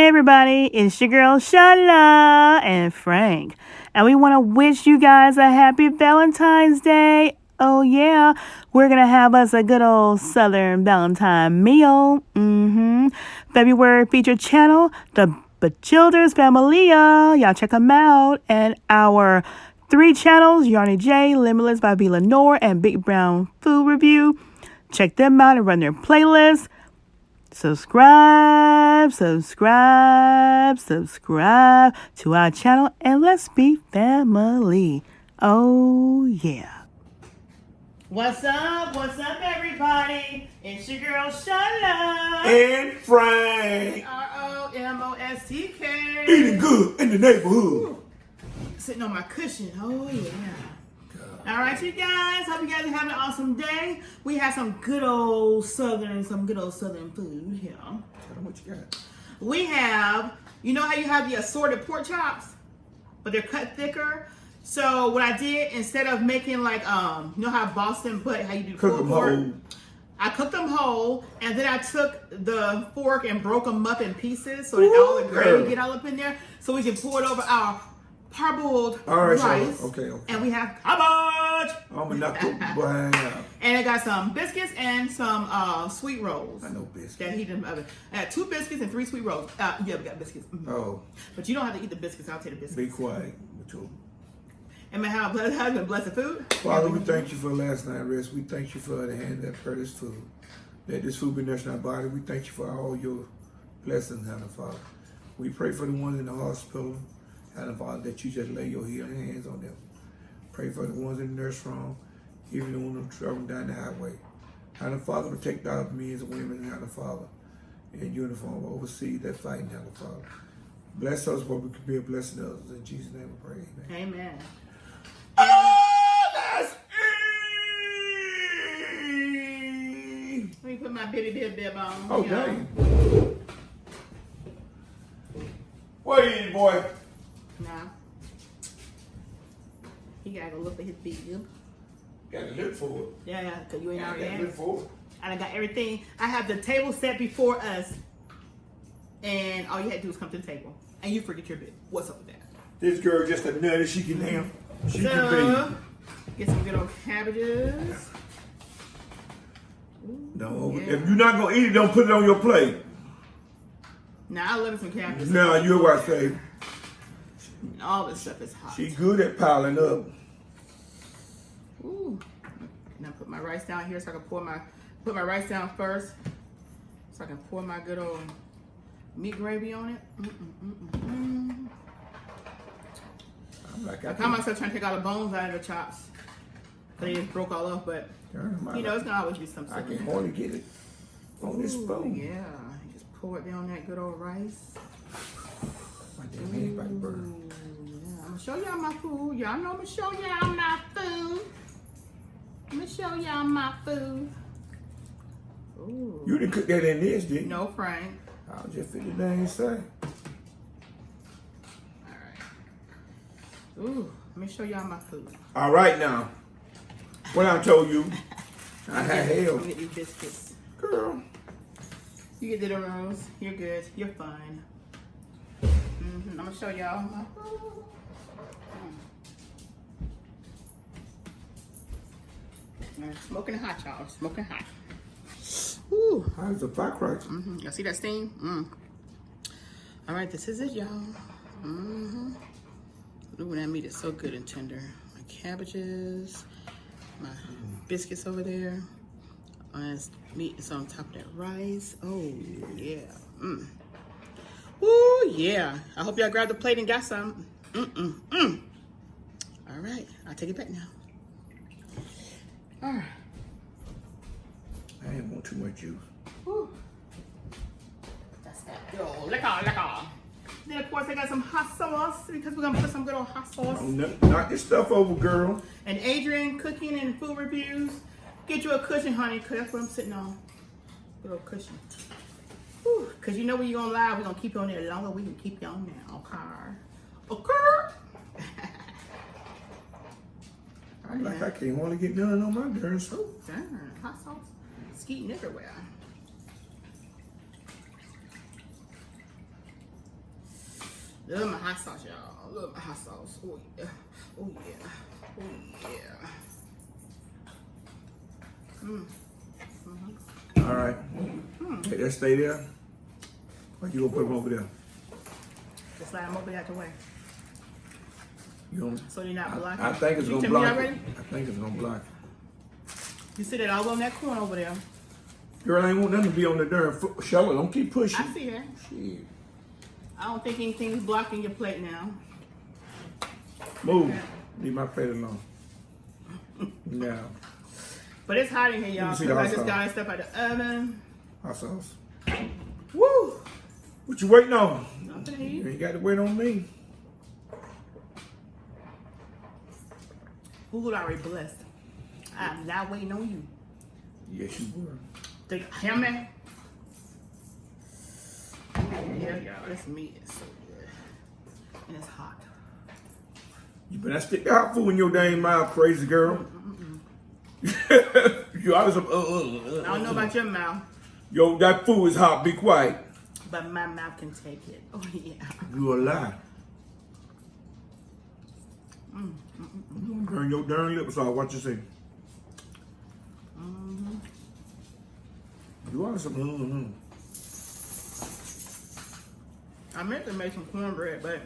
Hey everybody, it's your girl Shala and Frank, and we want to wish you guys a happy Valentine's Day. Oh yeah, we're gonna have us a good old Southern Valentine meal. February featured channel, the Childers Familia. Y'all check them out, and our 3 channels, Yarny J, Limitless by V Lenore, and Big Brown Food Review. Check them out and run their playlist. Subscribe to our channel, and let's be family. Oh yeah. What's up everybody? It's your girl Shala and Frank. ROMOSTK. Eating good in the neighborhood. Ooh. Sitting on my cushion. Oh yeah. All right, you guys. Hope you guys are having an awesome day. We have some good old southern food here. Tell them what you got. We have, you know how you have the assorted pork chops, but they're cut thicker. So what I did, instead of making like, you know how Boston put how you do pulled pork? I cooked them whole, and then I took the fork and broke them up in pieces so that all the gravy get all up in there, so we can pour it over our parboiled rice. So, okay. And we have cabbage. I'm gonna knock your behind out. And I got some biscuits and some sweet rolls. I know biscuits. That heated in the oven. I had 2 biscuits and 3 sweet rolls. Yeah, we got biscuits. Oh. But you don't have to eat the biscuits. I'll take the biscuits. Be quiet. And my husband, blessed food. Father, we thank you for last night's rest. We thank you for the hand that prepared this food. Let this food be nourishing our body. We thank you for all your blessings, Heavenly Father. We pray for the ones in the hospital, Heavenly Father, that you just lay your healing hands on them. Pray for the ones in the nurse home, even the ones traveling down the highway. Heavenly Father, protect our men and women, Heavenly Father, in uniform overseas that fighting, Heavenly Father. Bless us where we can be a blessing to others. In Jesus' name we pray. Amen. Amen. Let's eat! Let me put my bib on. Oh, dang. What are you eating, boy? Nah. He gotta go look for his bib. Got to look for it. Yeah, because you ain't already got to look for it. And I got everything. I have the table set before us. And all you had to do is come to the table. And you forget your bib. What's up with that? This girl just a nut as she can damn. She So, can get some good old cabbages. be. No, if you're not going to eat it, don't put it on your plate. Now I love some cabbages. Now, you're what I say. All this stuff is hot. She's good at piling up. Ooh. Now put my rice down here so I can put my rice down first. So I can pour my good old meat gravy on it. I caught myself trying to take all the bones out of the chops. So they just broke all off, but you know, it's gonna always be something. I can hardly get it on this spoon. Yeah, you just pour it down that good old rice. My damn head about to burn. Yeah, I'm gonna show y'all my food. Y'all know I'm gonna show y'all my food. I'm gonna show y'all my food. Ooh. You didn't cook that in this, did you? No, Frank. I'll just fit it down inside. Ooh, let me show y'all my food. All right now. What I told you, I had hell. Let me get these biscuits. Girl. You get the Doritos. You're good. You're fine. I'm going to show y'all my food. Smoking hot, y'all. Smoking hot. Ooh. How's the firecracker? Y'all see that steam? All right, this is it, y'all. Ooh, that meat is so good and tender. My cabbages, my biscuits over there. This meat is on top of that rice. Oh, yeah. Ooh, yeah. I hope y'all grabbed the plate and got some. All right, I'll take it back now. All right. I ain't want too much juice. Ooh. That's that good old liquor. Then of course I got some hot sauce because we're gonna put some good old hot sauce. Knock this stuff over, girl. And Adrian cooking and food reviews. Get you a cushion, honey, because that's what I'm sitting on. Good old cushion. Because you know when you're gonna lie, we're gonna keep you on there longer. We can keep you on there. Okay. I'm like, I can't want to get none on my darn soup. Darn, hot sauce. Skeeting everywhere. Love my hot sauce, y'all. Love my hot sauce. Oh yeah. Oh yeah. Oh yeah. All right. Hey, that stay there. Or you gonna put them over there? Just slide them over there out the way. You gonna, So you're not blocking. I think it's You gonna tell me block already? it. I think it's gonna block it. You sit it all on that corner over there. Girl, I ain't want them to be on the darn shovel. Don't keep pushing. I see her. Shit. I don't think anything's blocking your plate now. Move. Okay. Leave my plate alone. No. But it's hot in here, y'all. Let me see So the I hot just sauce. got stuff out the oven. Hot sauce. Woo! What you waiting on? Nothing to You eat. ain't got to wait on me. Food already blessed. I'm not waiting on you. Yes, you were. The hammer. Yeah, y'all. This meat is so good. And it's hot. You better not stick the hot food in your dang mouth, crazy girl. You always I don't know about your mouth, Yo, that food is hot. Be quiet. but my mouth can take it. Oh, yeah. You a lie. You gonna burn your darn lips off. What you say? You want some? I meant to make some cornbread, but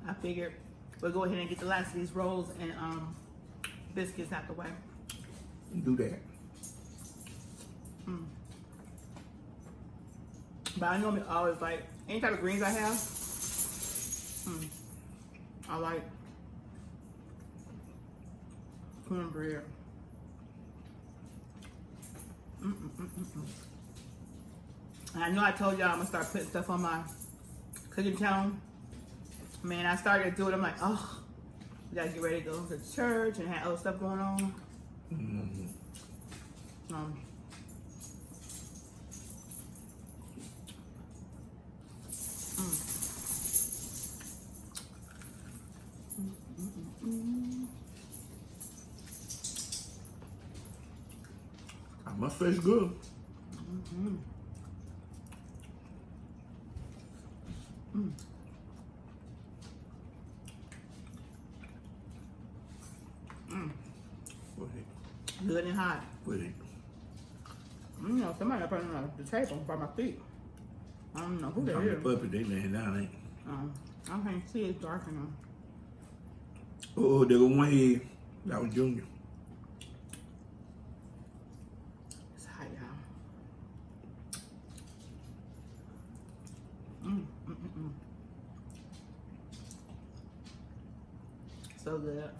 I figured we'll go ahead and get the last of these rolls and biscuits out the way. Do that. But I normally always like any type of greens I have. I like cornbread. I know I told y'all I'm gonna start putting stuff on my cooking channel. Man, I started to do it. I'm like, oh, we gotta get ready to go to church and have other stuff going on. I must taste good. With it. Good and hot. With it. You know, somebody up on the table by my feet. I don't know who that I'm the is. puppet. They laying down, ain't I can't see, it's dark enough. Oh, there go one head. That was Junior. It's hot, y'all. So good.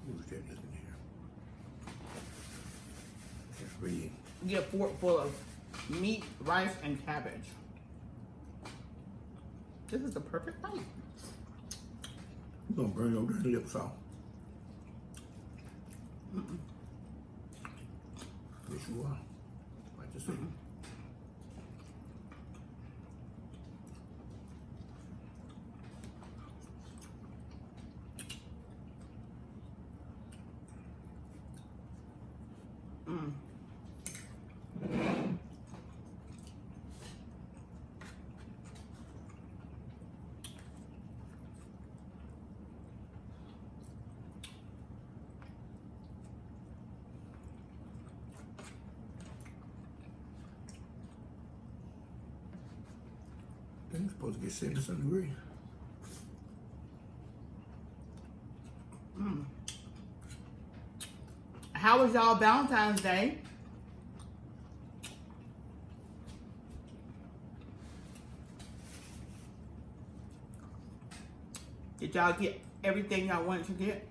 Who's that looking here? That's red. Get a fork full of meat, rice, and cabbage. This is the perfect bite. You gonna burn your damn lips off. Yes, you are. Like to see. It's supposed to get 70-some degrees. How was y'all Valentine's Day? Did y'all get everything y'all wanted to get?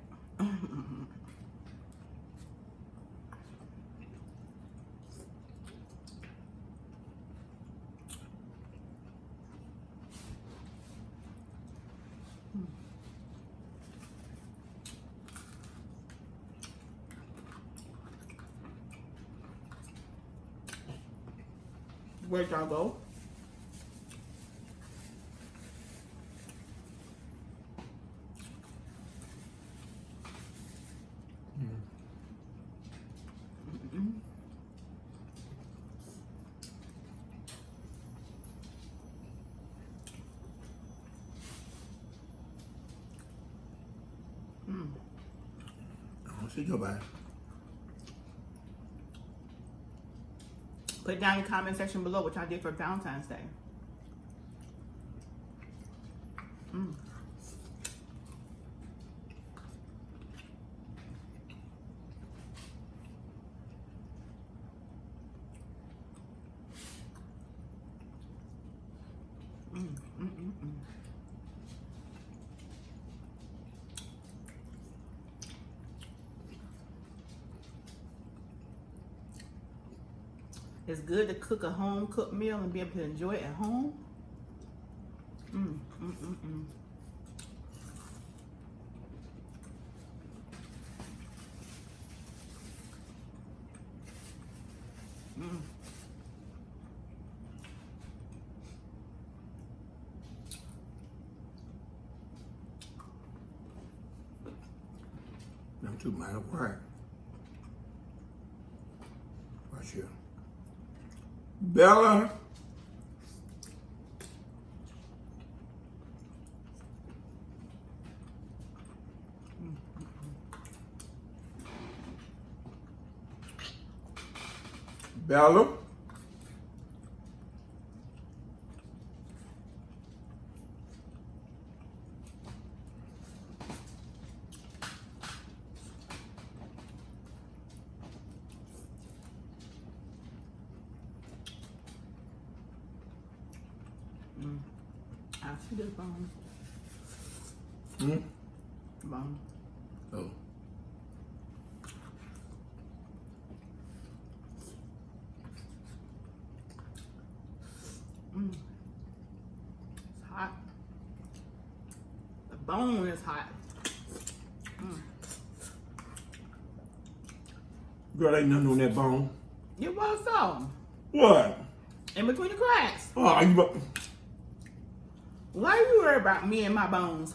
Where'd y'all go? See your body. Put down in the comment section below what y'all did for Valentine's Day. It's good to cook a home cooked meal and be able to enjoy it at home. Them two might have quiet. Watch here. Bella. Bella. I see this bone. Bone. Oh. It's hot. The bone is hot. Girl, ain't nothing on that bone. You was so. What? In between the cracks. Oh, you. Why you worry about me and my bones?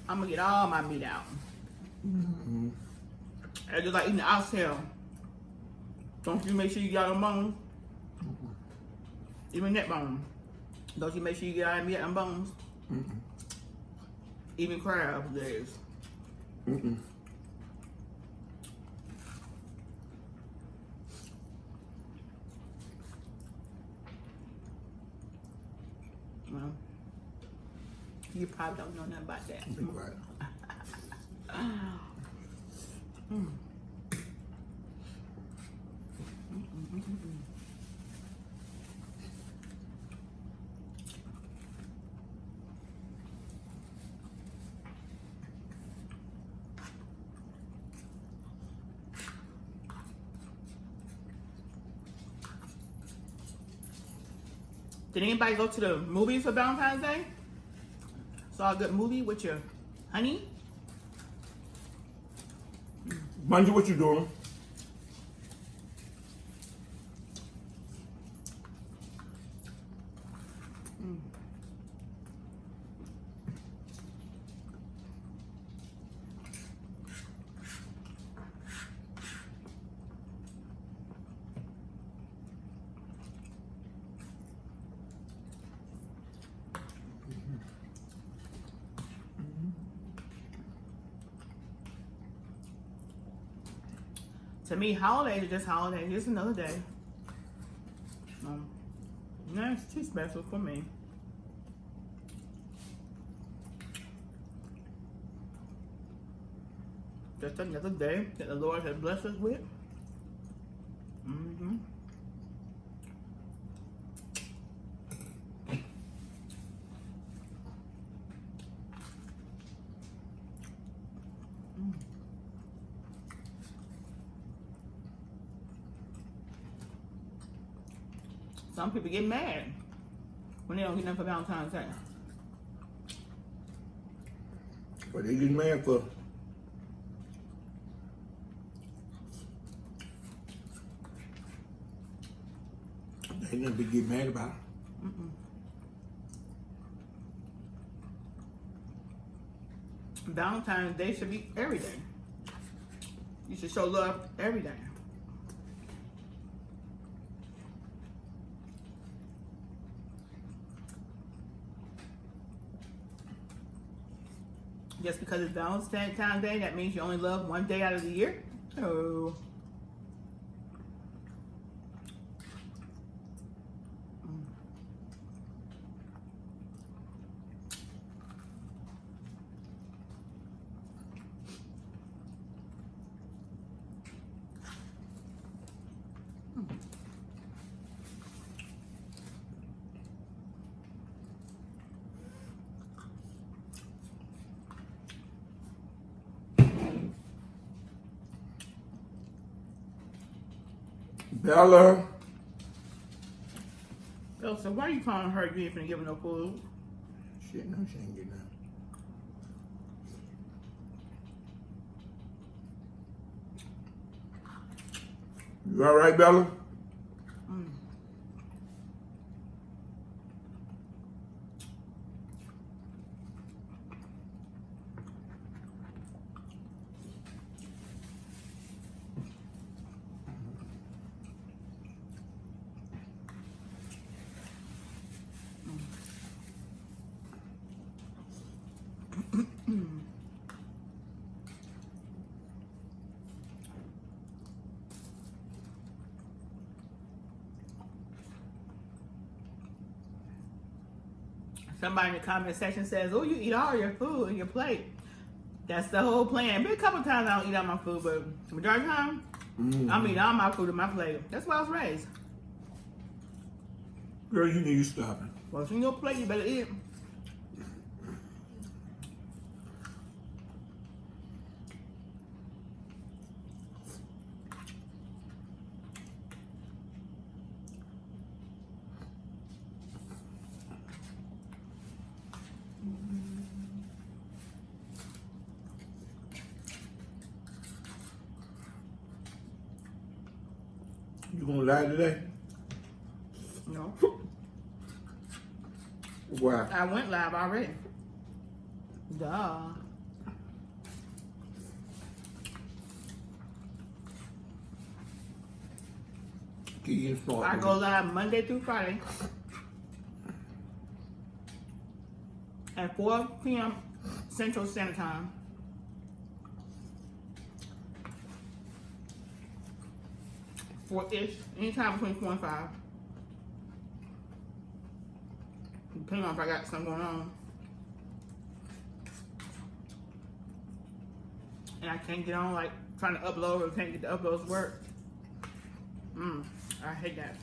I'm gonna get all my meat out. It's just like eating the oxtail. Don't you make sure you get all them bones? Even that bone. Don't you make sure you get all the meat out of them bones? Even crab legs. Well, you probably don't know nothing about that. Be quiet. Did anybody go to the movies for Valentine's Day? Saw a good movie with your honey? Bungie, what you doing? To me, holidays are just holidays. Just another day. That's too special for me. Just another day that the Lord has blessed us with. Some people get mad when they don't get nothing for Valentine's Day. What they get mad for? Ain't nothing to get mad about. Valentine's Day should be every day. You should show love every day. Just because it's Valentine's Day, that means you only love one day out of the year? Oh. Bella. Elsa, why are you calling her? You ain't finna give her no food. Shit, no, she ain't getting that. You all right, Bella? Somebody in the comment section says, oh, you eat all your food in your plate. That's the whole plan. But a couple times I don't eat all my food, but the majority of the time, I'm eating all my food in my plate. That's why I was raised. Girl, you need to stop it. What's in your plate, you better eat. You gonna lie today? No. Why? I went live already. Duh. Keep getting smart. I go live Monday through Friday at 4 p.m. Central Standard Time. Four-ish, anytime between 4 and 5. Depending on if I got something going on. And I can't get on, like, trying to upload or can't get the uploads to work. I hate that.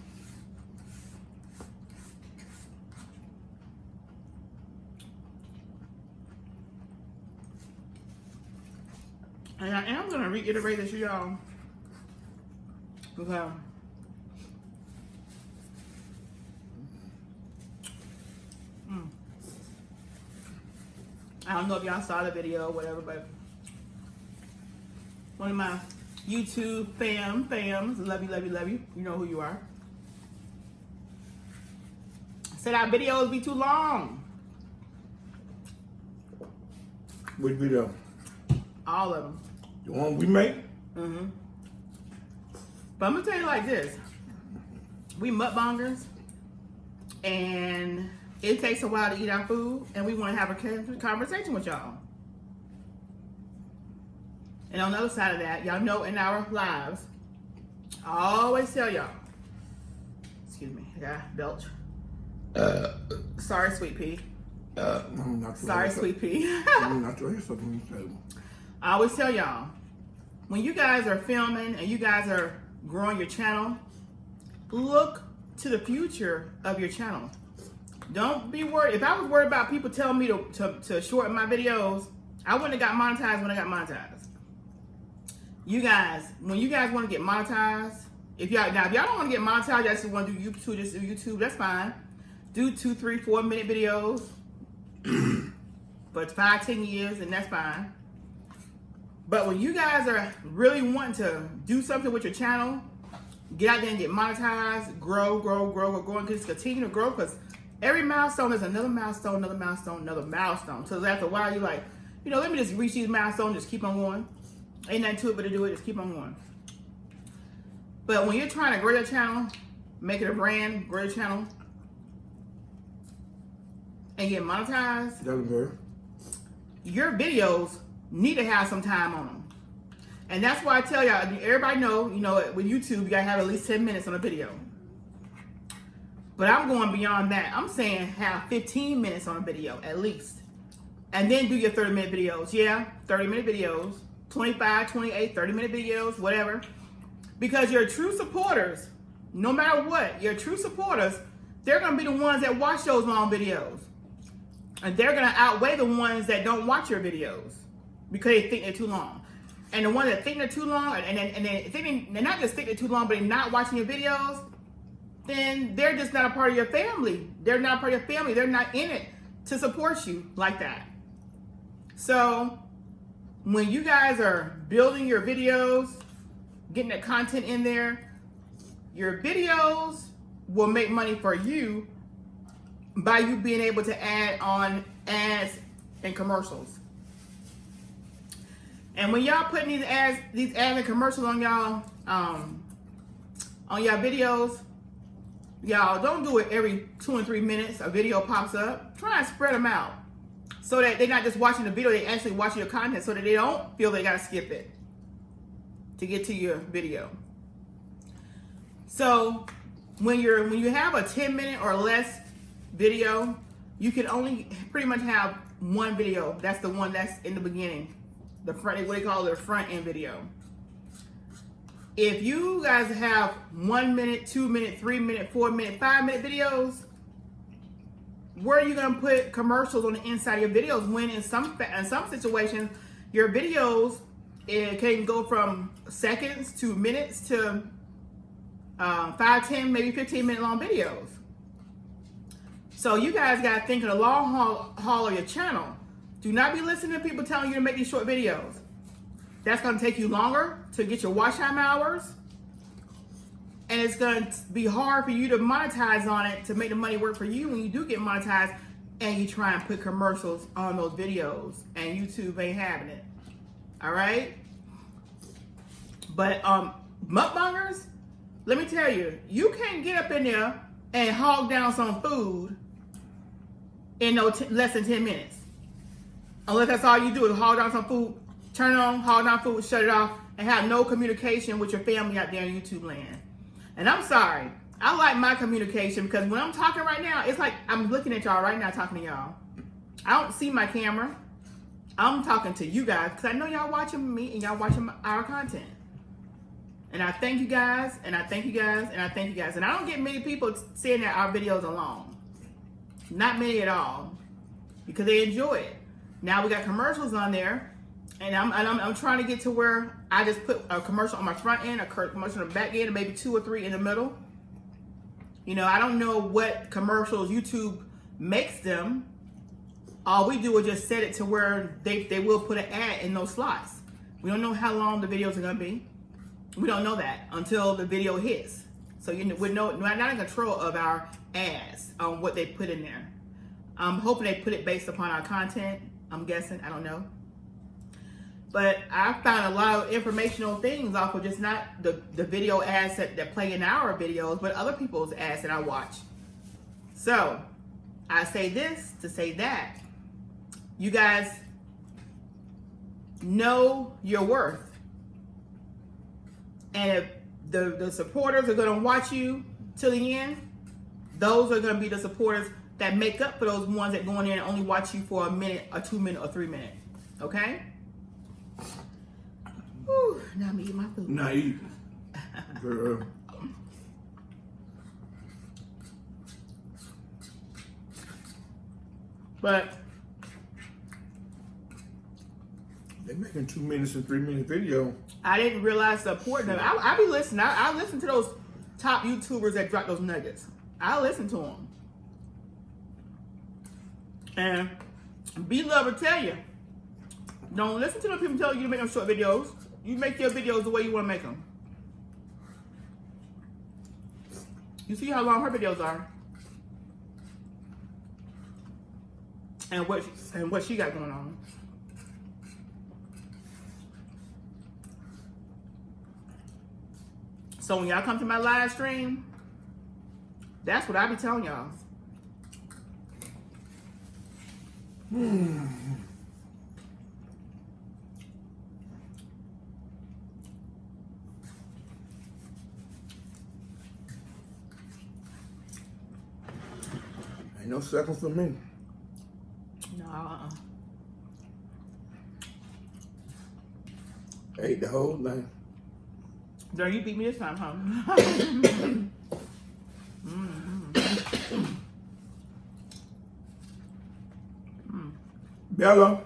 And I am going to reiterate this to y'all. Because I don't know if y'all saw the video or whatever, but one of my YouTube fams, love you, you know who you are, said our videos be too long. Which video? All of them. The one we make? But I'm gonna tell you like this. We mukbangers, and it takes a while to eat our food, and we want to have a conversation with y'all. And on the other side of that, y'all know in our lives, I always tell y'all, excuse me, I got belch. Sorry, sweet pea. Sorry, sweet pea. I'm not sure here's something you say. I always tell y'all, when you guys are filming and you guys are growing your channel, look to the future of your channel. Don't be worried. If I was worried about people telling me to shorten my videos, I wouldn't have got monetized when I got monetized. You guys, when you guys want to get monetized, if y'all don't want to get monetized, y'all just want to do YouTube, just do YouTube, that's fine. Do 2, 3, 4 minute videos, but 5, 10 years, and that's fine. But when you guys are really wanting to do something with your channel, get out there and get monetized, grow, and just continue to grow, because every milestone is another milestone, another milestone, another milestone. So after a while, you're like, you know, let me just reach these milestones, just keep on going. Ain't nothing to it but to do it, just keep on going. But when you're trying to grow your channel, make it a brand, grow your channel, and get monetized, your videos need to have some time on them. And that's why I tell y'all, everybody know, you know, with YouTube, you gotta have at least 10 minutes on a video. But I'm going beyond that. I'm saying have 15 minutes on a video, at least. And then do your 30-minute videos. Yeah, 30-minute videos, 25, 28, 30-minute videos, whatever. Because your true supporters, no matter what, your true supporters, they're gonna be the ones that watch those long videos. And they're gonna outweigh the ones that don't watch your videos because they think they're too long. And the ones that think they're too long, and they're not just think they're too long, but they're not watching your videos, then they're just not a part of your family. They're not a part of your family. They're not in it to support you like that. So when you guys are building your videos, getting the content in there, your videos will make money for you by you being able to add on ads and commercials. And when y'all putting these ads and commercials on y'all videos, y'all don't do it every 2 and 3 minutes. A video pops up. Try and spread them out so that they're not just watching the video; they actually watching your content, so that they don't feel they gotta skip it to get to your video. So when you have a 10-minute or less video, you can only pretty much have one video. That's the one that's in the beginning. The front, what they call it, front end video. If you guys have 1 minute, 2 minute, 3 minute, 4 minute, 5 minute videos, where are you gonna put commercials on the inside of your videos? When in some situations, your videos, it can go from seconds to minutes to 5, 10, maybe 15-minute long videos. So you guys gotta think of the long haul of your channel. Do not be listening to people telling you to make these short videos. That's going to take you longer to get your watch time hours. And it's going to be hard for you to monetize on it to make the money work for you when you do get monetized and you try and put commercials on those videos and YouTube ain't having it. All right? But mukbangers, let me tell you, you can't get up in there and hog down some food in less than 10 minutes. Unless that's all you do is hog down some food, turn it on, hog down food, shut it off, and have no communication with your family out there in YouTube land. And I'm sorry, I like my communication because when I'm talking right now, it's like I'm looking at y'all right now talking to y'all. I don't see my camera. I'm talking to you guys because I know y'all watching me and y'all watching our content. And I thank you guys, and I thank you guys, and I thank you guys. And I don't get many people saying that our videos are long. Not many at all, because they enjoy it. Now we got commercials on there, and I'm trying to get to where I just put a commercial on my front end, a commercial on the back end, and maybe 2 or 3 in the middle. You know, I don't know what commercials YouTube makes them. All we do is just set it to where they will put an ad in those slots. We don't know how long the videos are gonna be. We don't know that until the video hits. So we're not in control of our ads on what they put in there. I'm hoping they put it based upon our content. I'm guessing, I don't know. But I found a lot of informational things off of just not the video ads that play in our videos, but other people's ads that I watch. So I say this to say that. You guys know your worth. And if the supporters are going to watch you till the end, those are going to be the supporters that make up for those ones that go in there and only watch you for a minute, or 2 minutes, or 3 minutes. Okay? Whew, now I'm eating my food. Now eat. Girl. But They're making 2 minutes and 3 minute video. I didn't realize the importance of it. I be listening. I listen to those top YouTubers that drop those nuggets. I listen to them. And B-Love will tell you, don't listen to the people tell you to make them short videos. You make your videos the way you want to make them. You see how long her videos are, and what she got going on. So when y'all come to my live stream, that's what I be telling y'all. Ain't no second for me. No, Ate the whole thing. Girl, you beat me this time, huh? Bella.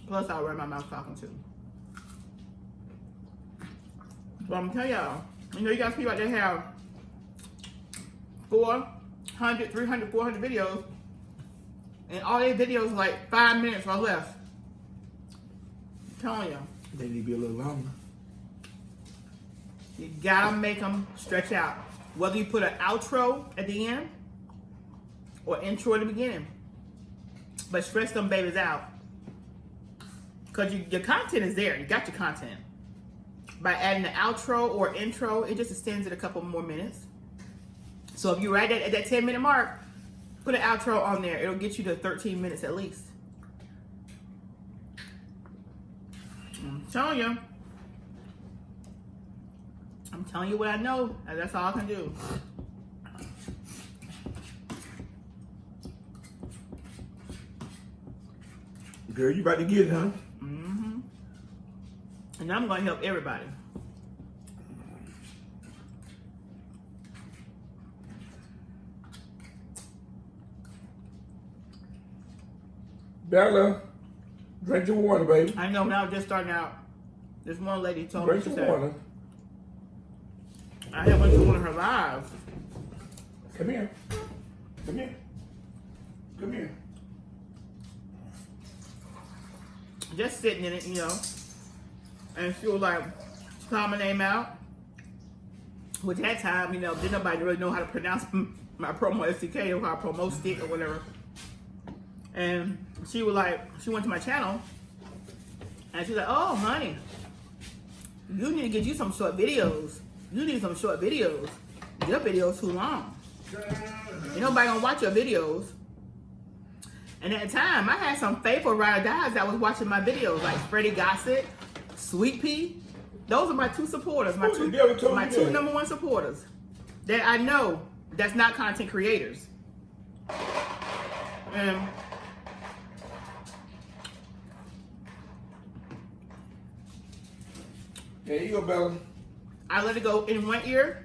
Plus, I'll wear my mouth talking too. But I'm telling y'all, you know, you guys people out there have 400, 300, 400 videos, and all their videos like 5 minutes or less. I'm telling you, They need to be a little longer. you gotta make them stretch out. Whether you put an outro at the end or intro at the beginning, but stretch them babies out. Because your content is there. You got your content. By adding the outro or intro, it just extends it a couple more minutes. So if you're right at that 10-minute mark, put an outro on there. It'll get you to 13 minutes at least. I'm telling you. I'm telling you what I know. And that's all I can do. Girl, you about to get it, huh? Mm-hmm. And I'm going to help everybody. Bella, drink your water, baby. I know when I was just starting out, this one lady told Drink me, she your said, water. I had went to one of her lives. Come here. Come here. Come here. Just sitting in it, you know. And she was like, she called my name out. Which that time, you know, didn't nobody really know how to pronounce my promo SDK or how to Promostk or whatever. And she was like, she went to my channel and she's like, oh, honey, you need to get you some short videos. You need some short videos. Your video's too long. Ain't nobody gonna watch your videos. And at the time, I had some faithful ride or dies that was watching my videos, like Freddie Gossett, Sweet Pea. Those are my two supporters, my two number one supporters that I know that's not content creators. And There you go, Bella. I let it go in one ear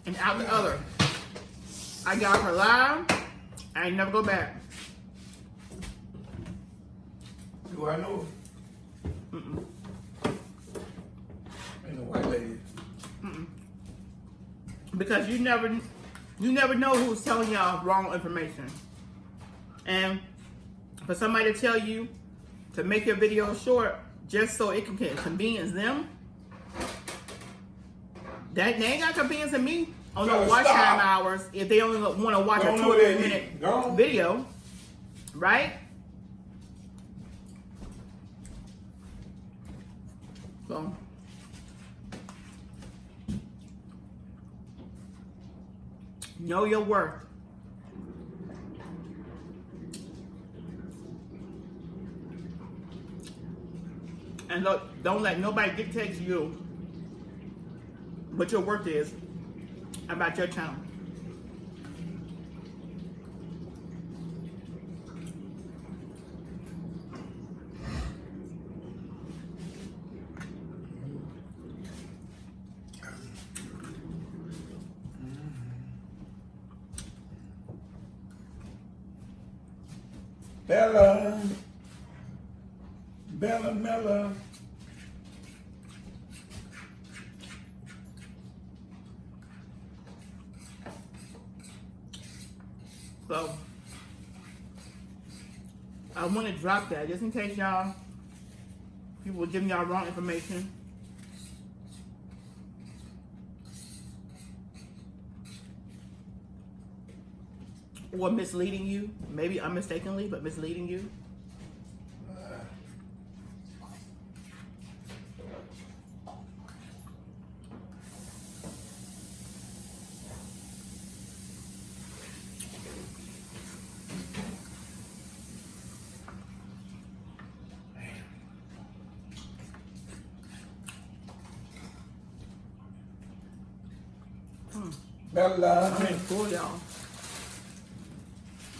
and out the other. I got her live. I ain't never go back. Do I know? Mm-mm. Ain't no white lady. Mm-mm. Because you never know who's telling y'all wrong information. And for somebody to tell you to make your video short just so it can convenience them, they ain't got convenience in me on the watch time hours if they only want to watch a 2 or 3 minute video, right? So know your worth. And look, don't let nobody dictate to you what your worth is about your channel. Bella. Bella, Bella. So I want to drop that just in case y'all people were giving y'all wrong information. or misleading you, maybe unmistakably, but misleading you. Bella, I'm in full, y'all.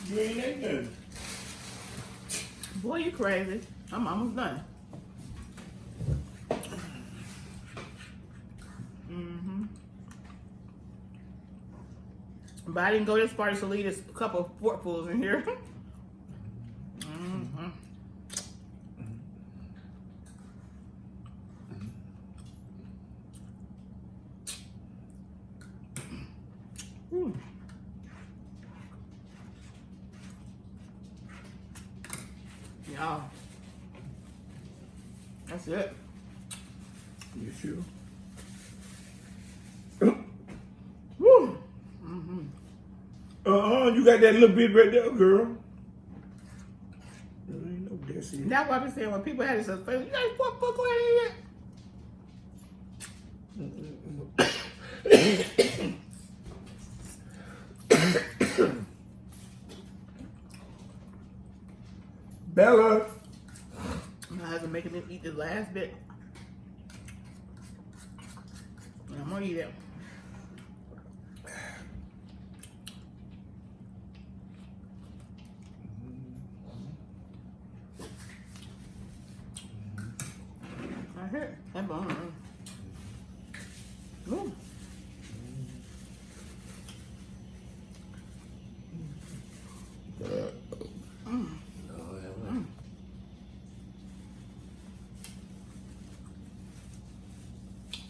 you ain't ate nothing. Boy, you crazy. I'm almost done. But I didn't go this far to leave this couple of forkfuls in here. Y'all, that's it. You sure? Woo. You got that little bit right there, girl. There ain't no desi. That's why I be saying when people have this face, you guys put book in here. Bella. My husband making me eat the last bit. And I'm gonna eat it. I hear that bone. Ooh.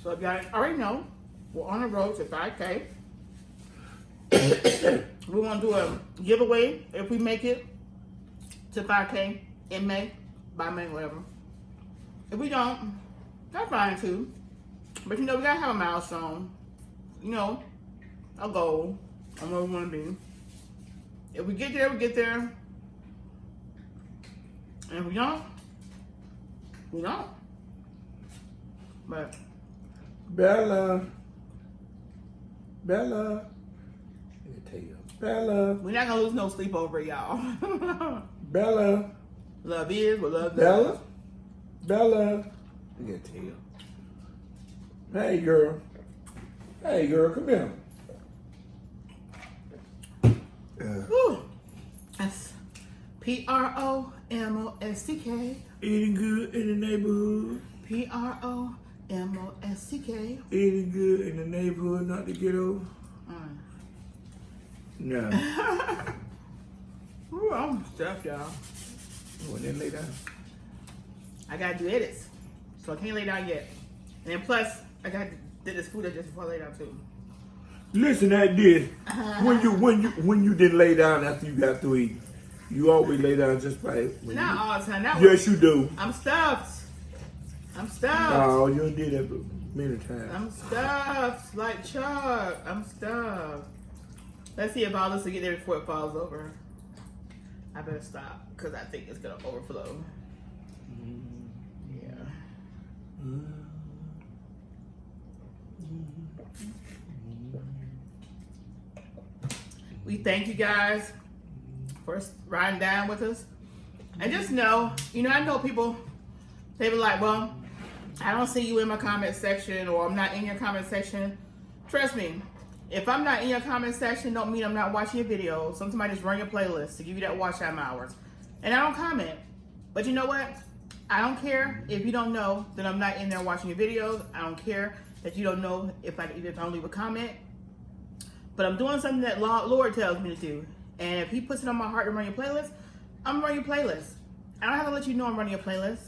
So if y'all already know, we're on the road to 5K. We're gonna do a giveaway if we make it to 5K in May, by May, whatever. If we don't, that's fine too. But you know, we gotta have a milestone. You know, a goal on where we wanna be. If we get there, we get there. And if we don't, we don't. But Bella. Bella. Let me tell you. Bella. we're not gonna lose no sleep over it, y'all. Bella. Love is what love Bella. does. Bella. Let me tell you. Hey, girl. Hey, girl, come here. Whew. That's Promostk. Eating good in the neighborhood. Promostk. Eating good in the neighborhood, not the ghetto. No. Ooh, I'm stuffed, y'all. Oh, and then lay down. I gotta do edits, so I can't lay down yet. And then plus, I got to do this food just before I lay down too. Listen at this. When you didn't lay down after you got through eating, you always lay down just by. Not all the time. That Yes, you do. I'm stuffed. I'm stuffed. Oh, you done did that many times. I'm stuffed like Chuck. I'm stuffed. Let's see if all this will get there before it falls over. I better stop because I think it's gonna overflow. Yeah. We thank you guys for riding down with us. And just know, I know people, they be like, well, I don't see you in my comment section, or I'm not in your comment section. Trust me, if I'm not in your comment section, don't mean I'm not watching your videos. Sometimes I just run your playlist to give you that watch time hours. And I don't comment. But you know what? I don't care if you don't know that I'm not in there watching your videos. I don't care that you don't know if I don't leave a comment. But I'm doing something that Lord tells me to do. And if he puts it on my heart to run your playlist, I'm running your playlist. I don't have to let you know I'm running your playlist.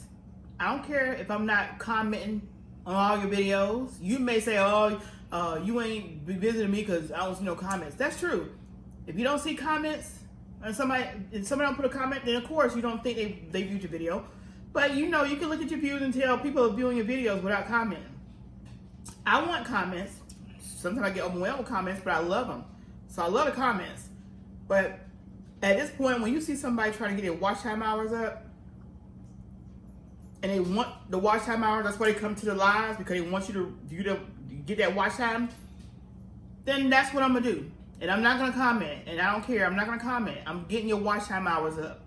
I don't care if I'm not commenting on all your videos. You may say, oh, you ain't be visiting me because I don't see no comments. That's true. If you don't see comments, and somebody don't put a comment, then of course you don't think they viewed your video. But you can look at your views and tell people are viewing your videos without commenting. I want comments. Sometimes I get overwhelmed with comments, but I love them. So I love the comments. But at this point, when you see somebody trying to get their watch time hours up, and they want the watch time hours, that's why they come to the lives, because they want you to get that watch time, then that's what I'm gonna do. And I'm not gonna comment, and I don't care, I'm not gonna comment. I'm getting your watch time hours up.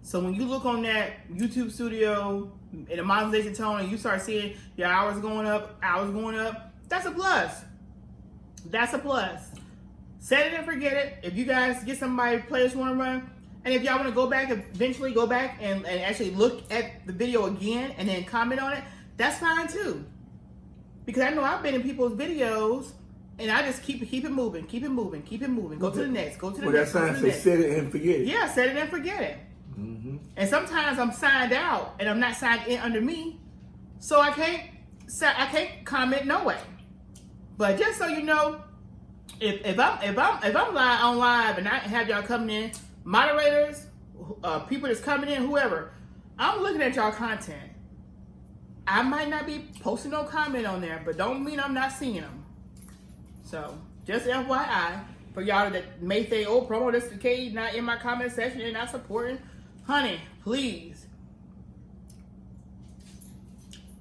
So when you look on that YouTube studio in a monetization tone and you start seeing your hours going up, that's a plus. That's a plus. Set it and forget it. If you guys get somebody players want to run, and if y'all want to go back, eventually go back and actually look at the video again and then comment on it, that's fine too. Because I know I've been in people's videos and I just keep it moving, keep it moving, keep it moving. Go to the next, go to the next. Well, that sign says set it and forget it. Yeah, set it and forget it. Mm-hmm. And sometimes I'm signed out and I'm not signed in under me, so I can't comment no way. But just so you know, if I'm on live and I have y'all coming in, moderators, people that's coming in, whoever, I'm looking at y'all content. I might not be posting no comment on there, but don't mean I'm not seeing them. So just FYI for y'all that may think, oh, promo this decade not in my comment section and not supporting. Honey, please.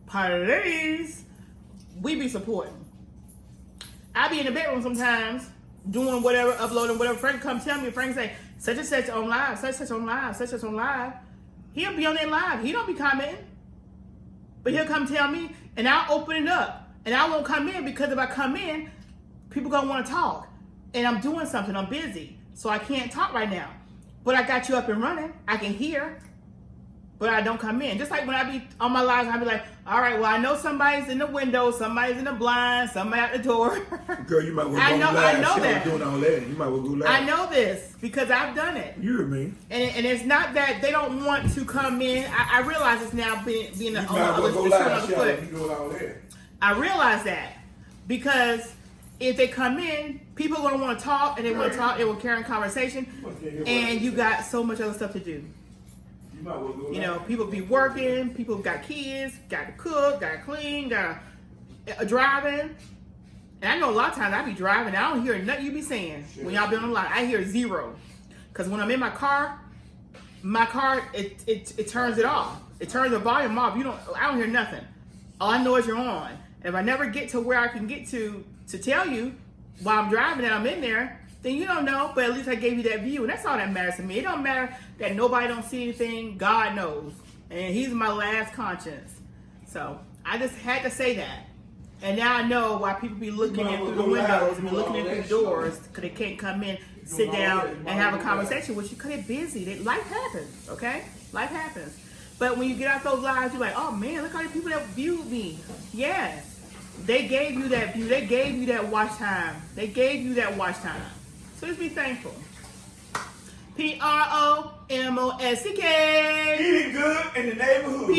Please. We be supporting. I be in the bedroom sometimes doing whatever, uploading whatever. Frank come tell me, Frank say, such and such on live, such and such on live, such and such on live. He'll be on there live. He don't be commenting. But he'll come tell me and I'll open it up. And I won't come in because if I come in, people gonna want to talk. And I'm doing something, I'm busy. So I can't talk right now. But I got you up and running. I can hear, but I don't come in. Just like when I be on my lives, I be like, all right, well, I know somebody's in the window, somebody's in the blind, somebody at the door. Girl, you might well go live. I know that. Doing all that. You might well go live. I know this because I've done it. You hear me? And it's not that they don't want to come in. I realize it's now being the on the other foot. You doing all that. I realize that because if they come in, people are going to want to talk, and they want to talk, they will carry on conversation, and you got so much other stuff to do. You know, people be working, people got kids, got to cook, got to clean, got to driving. And I know a lot of times I be driving, I don't hear nothing you be saying when y'all be on the line. I hear zero. Because when I'm in my car, it turns it off. It turns the volume off. I don't hear nothing. All I know is you're on. And if I never get to where I can get to tell you while I'm driving and I'm in there, then you don't know, but at least I gave you that view, and that's all that matters to me. It don't matter that nobody don't see anything. God knows, and He's my last conscience. So I just had to say that, and now I know why people be looking in through the windows and be looking in through the doors because they can't come in, sit down, and have a conversation with you because they're busy. Life happens, okay? Life happens. But when you get out those lives, you're like, oh man, look how many people that viewed me. Yes. They gave you that view. They gave you that watch time. They gave you that watch time. So just be thankful. Promostk. Eating good in the neighborhood.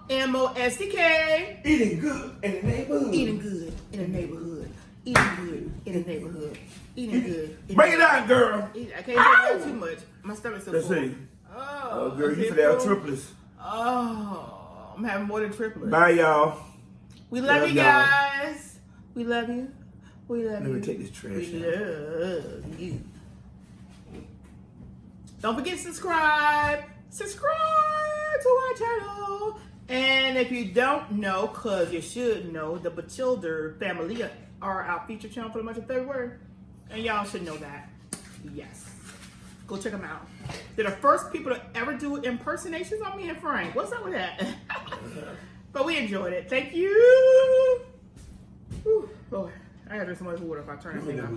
Promostk. Eating good in the neighborhood. Eating good in the neighborhood. Eating good in the neighborhood. Eating good. Bring it out, girl. I can't eat too much. My stomach's so full. Let's see. Oh, girl, you should have triplets. Oh, I'm having more than triplets. Bye, y'all. We love you guys. We love you. We love you. Let me take this trash We out. love you. Don't forget to subscribe. Subscribe to our channel. And if you don't know, because you should know, the Bachilder family are our featured channel for the month of February. And y'all should know that. Yes. Go check them out. They're the first people to ever do impersonations on me and Frank. What's up with that? But we enjoyed it. Thank you. Whew, Lord, I gotta drink some more water if I turn this thing off.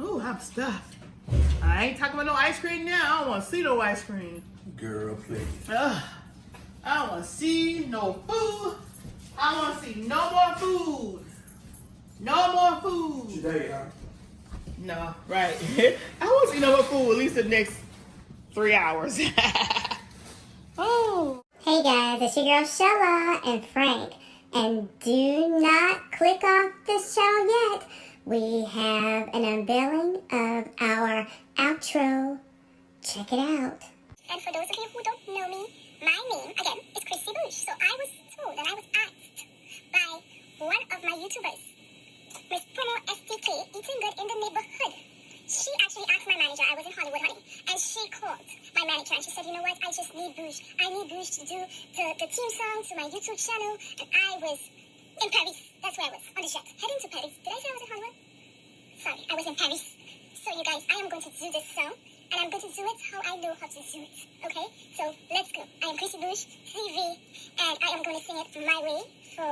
Ooh, I'm stuffed. I ain't talking about no ice cream now. I don't want to see no ice cream. Girl, please. I don't want to see no food. I don't want to see no more food. No more food. Today, huh? No, right. I want to see no more food at least the next 3 hours. Oh. Hey guys, it's your girl Shella and Frank. And do not click off this channel yet. We have an unveiling of our outro. Check it out. And for those of you who don't know me, my name, again, is CHRISSY. So I was told and I was asked by one of my YouTubers, Miss Promostk, eating good in the neighborhood. She actually asked my manager, I was in Hollywood, honey, and she called my manager and she said, you know what, I just need BUGE. I need BUGE to do the theme song to my YouTube channel. And I was in Paris. That's where I was, on the jet, heading to Paris. Did I say I was in Hollywood? Sorry, I was in Paris. So you guys, I am going to do this song, and I'm going to do it how I know how to do it, okay? So let's go. I am CHRISSY TV, and I am going to sing it my way for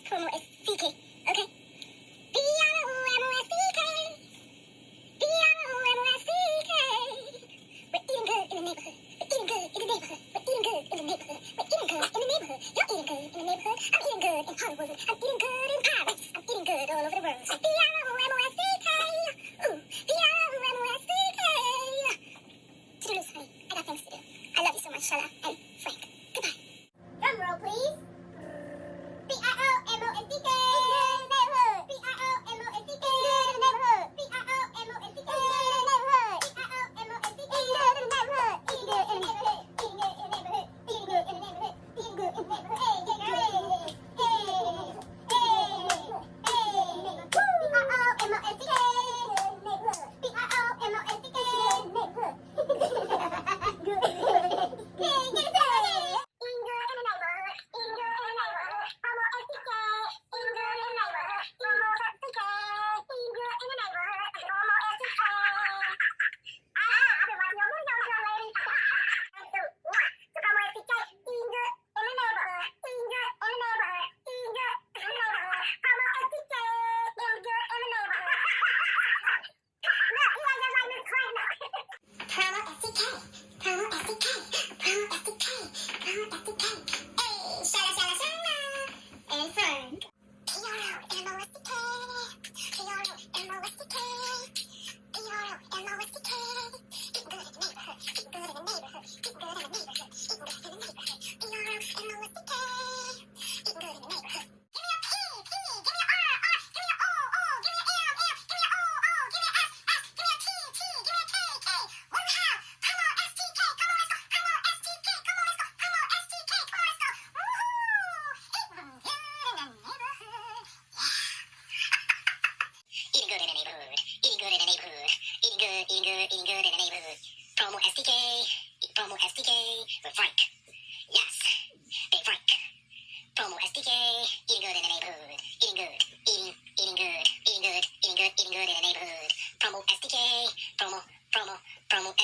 Promostk, okay? B-R-O-M-O-S-T-K. B-R-O-M-O-S-T-K. We're eating good in the neighborhood. We're eating good in the neighborhood. We're eating good in the neighborhood. We're eating good in the neighborhood. You're eating good in the neighborhood. I'm eating good in Hollywood. I'm eating good in Paris. I'm eating good all over the world. So B-R-O-M-O-S-T-K. Ooh, B-R-O-M-O-S-T-K. Toodaloo, honey. I got things to do. I love you so much, Shala and Frank. Goodbye. Drum roll, please. B-R-O-M-O-S-T-K. Neighborhood. B-R-O-M-O-S-T-K. Neighborhood. B-R-O-M-O-S-T-K. Neighborhood. B-R-O-M-O-S-T-K. Neighborhood. Eating good in the neighborhood. Eating good in the neighborhood. Eating good in the neighborhood. Eating good in the neighborhood. Hey, hey, hey, B-R-O-M-O-S-T-K. Neighborhood. B-R-O-M-O-S-K. Neighborhood. Good. Hey, get it started. Eating good in the neighborhood. Eating good in the neighborhood. Promostk. Eating good in the neighborhood. Promostk. Eating good in the neighborhood. Promostk. I've been watching your videos, young lady. And so, what? So Promostk. Eating good in the neighborhood. Eating good in the neighborhood. Eating good in the neighborhood. Promostk. Eating good in the neighborhood. Look, you guys just like Miss Craig now. Promostk. Promostk. Promostk. Promostk. Hey, shala, shala, shala. And Frank. P-R-O-M-O-S-T-K. P-R-O-M-O-S-T-K. P-R-O-M-O-S-T-K. Eating good in the neighborhood. Eating good in the neighborhood. Eating good in the neighborhood. Eating good in the neighborhood. P-R-O-M-O-S-T-K. Eating good in the neighborhood. Give me a P, P. Give me a R, R. Give me a O, O. Give me a M, M. Give me a O, O. Give me a S, S. Give me a T, T. Give me a K, K. One time. Come on, S-T-K. Come on, let's go. Come on, S-T-K. Come on, let's go. Come on, S-T-K. Come on, let's go. Woohoo! Eating good in the neighborhood. Eating good in the neighborhood. Eating good, eating good, eating good in the neighborhood. Promostk. Promostk with Frank. Yes, Big Frank. Promostk. Eating good in the neighborhood. Eating good. Eating good. Eating good. Eating good. Eating good in the neighborhood. Promostk. Promostk.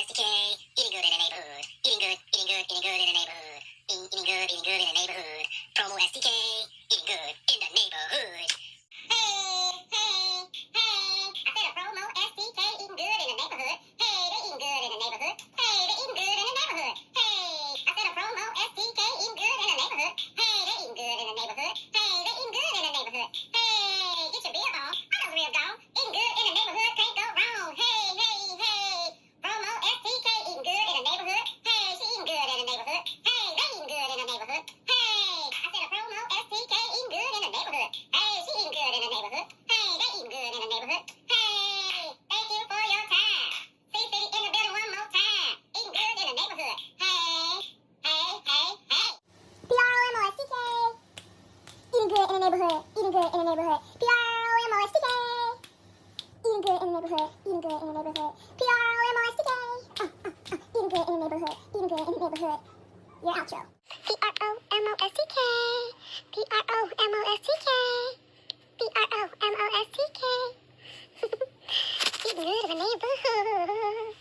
Eating good in the neighborhood. Eating good. Eating good. Eating good in the neighborhood. Eating good. Eating good in the neighborhood. Promostk. Eating good in the neighborhood. Hey, hey, hey. I said a Promostk eating good in the neighborhood. Hey, they eating good in the neighborhood. Hey, they eating good in the neighborhood. Hey, I said a Promostk eating good in the neighborhood. Hey, they eating good in the neighborhood. Hey, they eating good in the neighborhood. Hey, get your beer on. I know the real dog. Eating good in the neighborhood can't go wrong. Hey, hey, hey. Promostk eating good in the neighborhood. Hey, she eating good in the neighborhood. Hey, they eating good in the neighborhood. Hey, I said a Promostk eating good in the neighborhood. Hey, she eating good in the neighborhood. Hey, they eating good in the neighborhood. Hey, thank you for your time. CICITY in the building one more time. Eating good in the neighborhood. Hey, hey, hey, hey. P-R-O-M-O-S-T-K. Eating good in the neighborhood. Eating good in the neighborhood. P-R-O-M-O-S-T-K. Eating good in the neighborhood. Eating good in the neighborhood. P-R-O-M-O-S-T-K. Eating good in the neighborhood. Eating good in the neighborhood. Your outro. P-R-O-M-O-S-T-K. P-R-O-M-O-S-T-K. P-R-O-M-O-S-T-K. Eating good in the neighborhood.